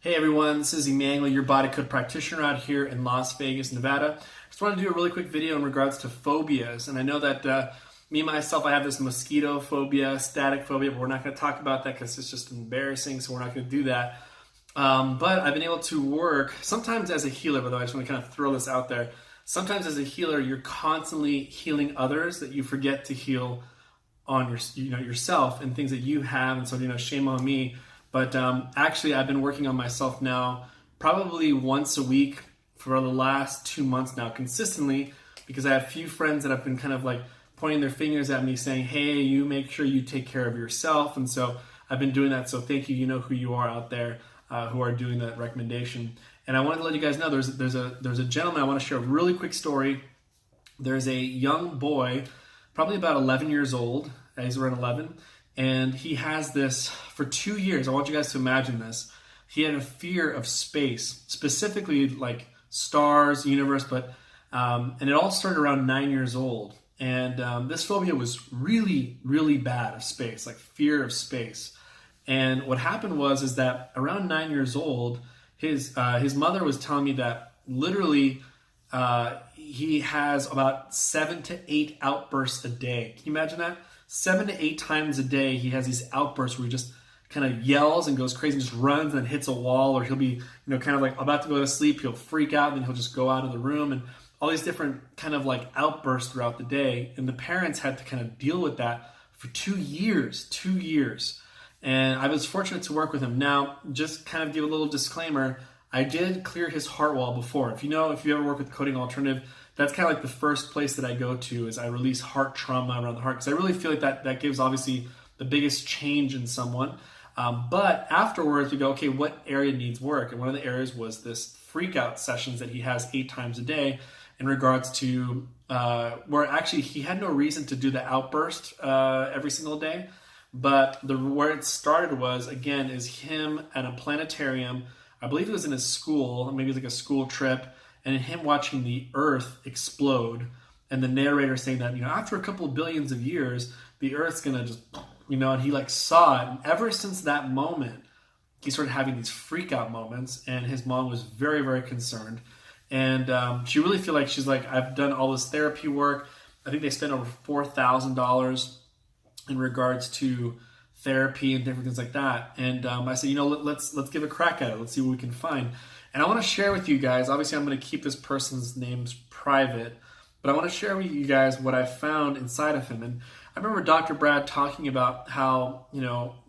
Hey everyone, this is Emmanuel, your body code practitioner out here in Las Vegas, Nevada. Just wanted to do a really quick video in regards to phobias. And I know that myself, I have this mosquito phobia, static phobia, but we're not going to talk about that because it's just embarrassing, so we're not going to do that. But I've been able to work, sometimes as a healer, by the way, I just want to kind of throw this out there. Sometimes as a healer, you're constantly healing others that you forget to heal on yourself and things that you have. And so, shame on me. But actually, I've been working on myself now probably once a week for the last 2 months now, consistently, because I have a few friends that have been kind of like pointing their fingers at me saying, hey, you make sure you take care of yourself. And so I've been doing that. So thank you. You know who you are out there who are doing that recommendation. And I wanted to let you guys know there's a gentleman. I want to share a really quick story. There's a young boy, probably about 11 years old. He's around 11. And he has this for 2 years. I want you guys to imagine this. He had a fear of space, specifically like stars, universe, and it all started around 9 years old. And this phobia was really, really bad of space, like fear of space. And what happened is that around 9 years old, his mother was telling me that literally he has about 7 to 8 outbursts a day. Can you imagine that? 7 to 8 times a day, he has these outbursts where he just kind of yells and goes crazy and just runs and then hits a wall, or he'll be, kind of like about to go to sleep, he'll freak out and then he'll just go out of the room, and all these different kind of like outbursts throughout the day. And the parents had to kind of deal with that for 2 years. And I was fortunate to work with him. Now, just kind of give a little disclaimer, I did clear his heart wall before. If you ever work with Coding Alternative, that's kind of like the first place that I go to is I release heart trauma around the heart, because I really feel like that gives obviously the biggest change in someone. But afterwards we go, okay, what area needs work? And one of the areas was this freak out sessions that he has 8 times a day in regards to where actually he had no reason to do the outburst every single day. But where it started was, again, is him at a planetarium. I believe it was in his school, maybe it was like a school trip, and him watching the Earth explode, and the narrator saying that, after a couple of billions of years, the Earth's gonna just, and he like saw it. And ever since that moment, he started having these freak out moments, and his mom was very, very concerned. And she really feel like, she's like, I've done all this therapy work. I think they spent over $4,000 in regards to therapy and different things like that. And I said, let's give a crack at it. Let's see what we can find. And I want to share with you guys, obviously I'm going to keep this person's names private, but I want to share with you guys what I found inside of him. And I remember Dr. Brad talking about how,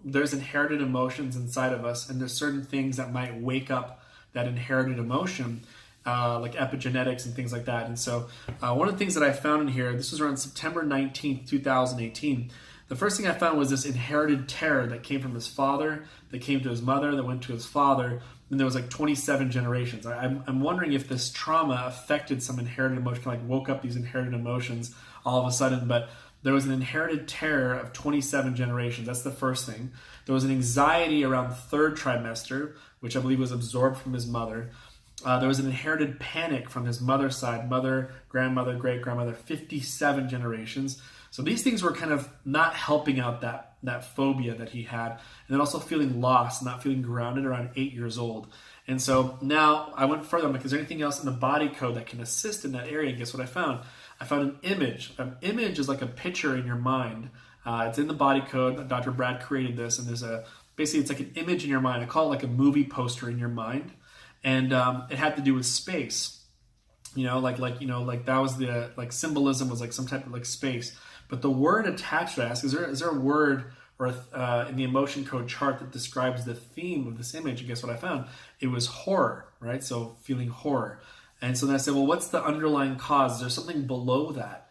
there's inherited emotions inside of us, and there's certain things that might wake up that inherited emotion, like epigenetics and things like that. And so one of the things that I found in here, this was around September 19th, 2018. The first thing I found was this inherited terror that came from his father, that came to his mother, that went to his father, and there was like 27 generations. I'm wondering if this trauma affected some inherited emotion, like woke up these inherited emotions all of a sudden. But there was an inherited terror of 27 generations. That's the first thing. There was an anxiety around the 3rd trimester, which I believe was absorbed from his mother. There was an inherited panic from his mother's side, mother, grandmother, great-grandmother, 57 generations. So these things were kind of not helping out that phobia that he had. And then also feeling lost, not feeling grounded around 8 years old. And so now I went further. I'm like, is there anything else in the body code that can assist in that area? And guess what I found? I found an image. An image is like a picture in your mind. It's in the body code. Dr. Brad created this. And basically it's like an image in your mind. I call it like a movie poster in your mind. And it had to do with space. Like that was the symbolism was like some type of like space. But the word attached to that, is there a word or in the emotion code chart that describes the theme of this image? And guess what I found? It was horror, right? So feeling horror. And so then I said, well, what's the underlying cause? Is there something below that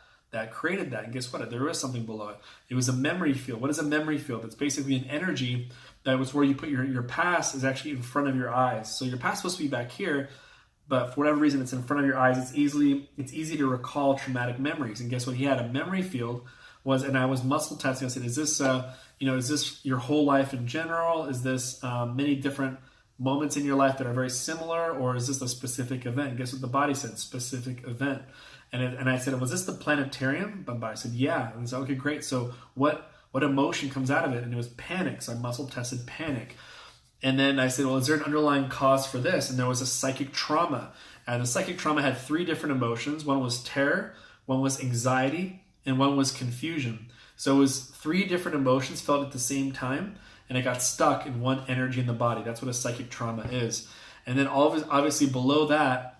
created that? And guess what? There is something below it. It was a memory field. What is a memory field? It's basically an energy that was where you put your past is actually in front of your eyes. So your past is supposed to be back here, but for whatever reason, it's in front of your eyes. It's easy to recall traumatic memories. And guess what? He had a memory field and I was muscle testing. I said, is this your whole life in general? Is this many different moments in your life that are very similar, or is this a specific event? And guess what the body said? Specific event. And I said, was this the planetarium? The body said, yeah. And I said, okay, great. So what emotion comes out of it? And it was panic. So I muscle tested panic. And then I said, well, is there an underlying cause for this? And there was a psychic trauma. And the psychic trauma had 3 different emotions. One was terror, one was anxiety, and one was confusion. So it was 3 different emotions felt at the same time, and it got stuck in one energy in the body. That's what a psychic trauma is. And then obviously below that,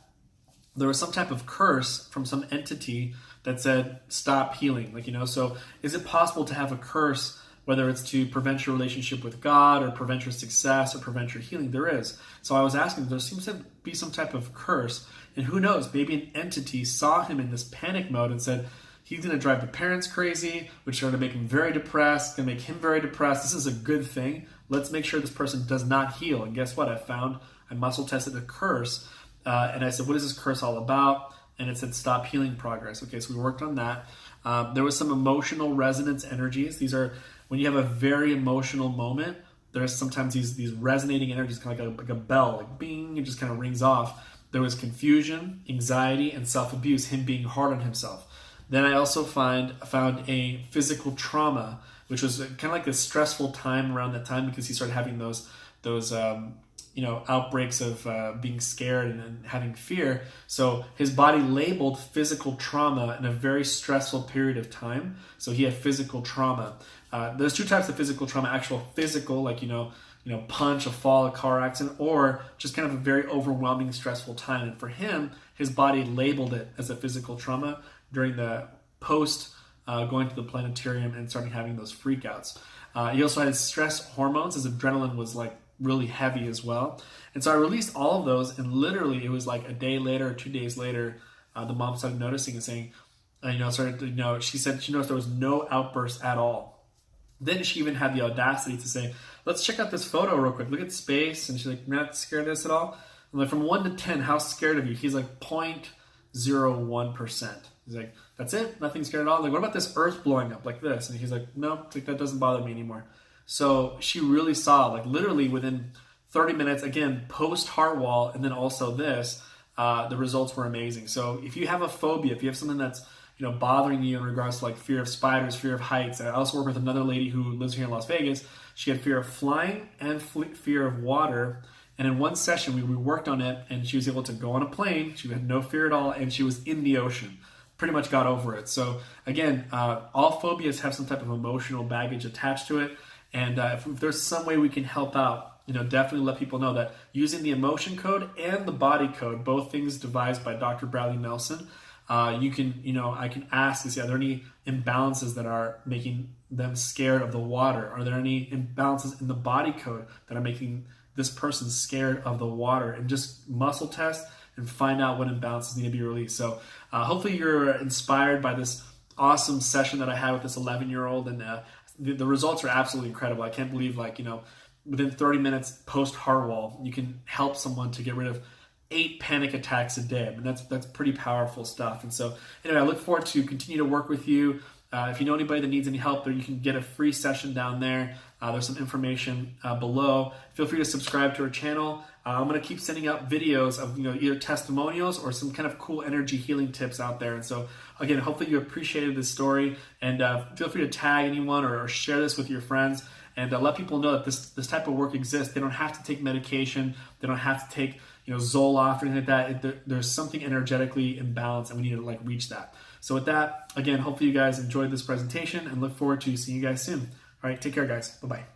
there was some type of curse from some entity that said, stop healing. So is it possible to have a curse, whether it's to prevent your relationship with God or prevent your success or prevent your healing? There is. So I was asking, there seems to be some type of curse, and who knows, maybe an entity saw him in this panic mode and said, he's going to drive the parents crazy, which is going to make him very depressed, going to make him very depressed. This is a good thing. Let's make sure this person does not heal. And guess what? I muscle tested a curse, and I said, what is this curse all about? And it said, stop healing progress. Okay, so we worked on that. There was some emotional resonance energies. These are when you have a very emotional moment, there's sometimes these resonating energies, kind of like a bell, like bing, it just kind of rings off. There was confusion, anxiety, and self-abuse, him being hard on himself. Then I also found a physical trauma, which was kind of like a stressful time around that time because he started having those outbreaks of being scared and having fear. So his body labeled physical trauma in a very stressful period of time. So he had physical trauma. There's 2 types of physical trauma: actual physical, like punch, a fall, a car accident, or just kind of a very overwhelming, stressful time. And for him, his body labeled it as a physical trauma during the post going to the planetarium and starting having those freakouts. He also had stress hormones. His adrenaline was like really heavy as well. And so I released all of those, and literally it was like a day later or 2 days later, the mom started noticing and saying, she said she noticed there was no outburst at all. Then she even had the audacity to say, let's check out this photo real quick. Look at space. And she's like, you're not scared of this at all? I'm like, from 1 to 10, how scared of you? He's like 0.01%. He's like, that's it? Nothing scared at all? I'm like, what about this earth blowing up like this? And he's like, no, that doesn't bother me anymore. So she really saw, like literally within 30 minutes, again, post heart wall, and then also this, the results were amazing. So if you have a phobia, if you have something that's bothering you in regards to like fear of spiders, fear of heights. I also work with another lady who lives here in Las Vegas. She had fear of flying and fear of water. And in one session, we worked on it, and she was able to go on a plane. She had no fear at all, and she was in the ocean. Pretty much got over it. So again, all phobias have some type of emotional baggage attached to it. And if there's some way we can help out, definitely let people know that using the emotion code and the body code, both things devised by Dr. Bradley Nelson, I can ask, are there any imbalances that are making them scared of the water? Are there any imbalances in the body code that are making this person scared of the water? And just muscle test and find out what imbalances need to be released. So hopefully you're inspired by this awesome session that I had with this 11-year-old, and the results are absolutely incredible. I can't believe, within 30 minutes post heart wall, you can help someone to get rid of 8 panic attacks a day. I mean, that's pretty powerful stuff. And so anyway, I look forward to continue to work with you. If you know anybody that needs any help, you can get a free session down there. There's some information below. Feel free to subscribe to our channel. I'm going to keep sending out videos of either testimonials or some kind of cool energy healing tips out there. And so again, hopefully you appreciated this story, and feel free to tag anyone or share this with your friends, and let people know that this type of work exists. They don't have to take medication. They don't have to take Zoloft or anything like that. There's something energetically imbalanced, and we need to reach that. So with that, again, hopefully you guys enjoyed this presentation, and look forward to seeing you guys soon. All right, take care, guys. Bye-bye.